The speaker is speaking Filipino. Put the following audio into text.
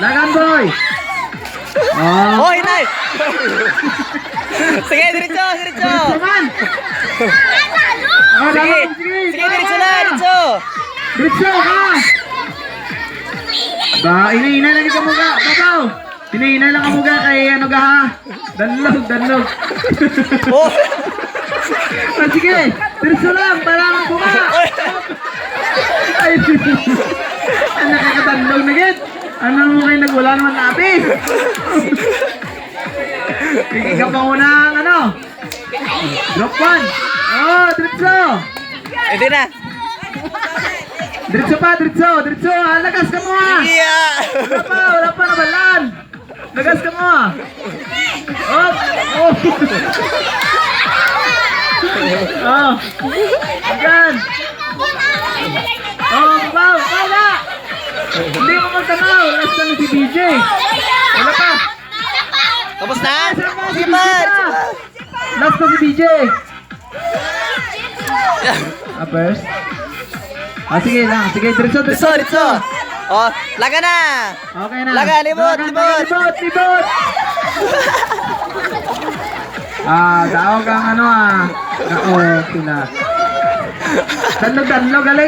Lagan, boy! Oh, hinay! Sige, diretso, diretso! Naman! Sige, sige, diretso na, diretso! Diretso ka! Ba, ina-ina lang ka muna, babaw! Ina-ina lang ka muna kay ano ka ha? Danlog, danlog. Oh! Ah, sige, diretso lang, para lang buka! Ay, ang nakakadanlog na git! Ano mo kayo nagwala naman lapis? Ikaw pa muna ang ano? Drop 1! Oh, diretso! Hindi na! Diretso pa, diretso, diretso! Ah, lagas ka mo ah! Yeah! Wala pa nabalan! Lagas ka mo ah! Oh! Oh! Oh! Ayan! Oh, babaw! Wala! Hindi mo magtanaw! Last na si DJ! Wala pa! Tapos na? Si Sige pa! Last na si DJ! Ah, first? Ah, sige lang. Sige, diretso, Diretso, diretso! Oh, laga na! Okay na. Laga, libot, libot! Libot, libot! Ah, tawag ang ano ah. Ako, sila. Danlog, danlog, galing.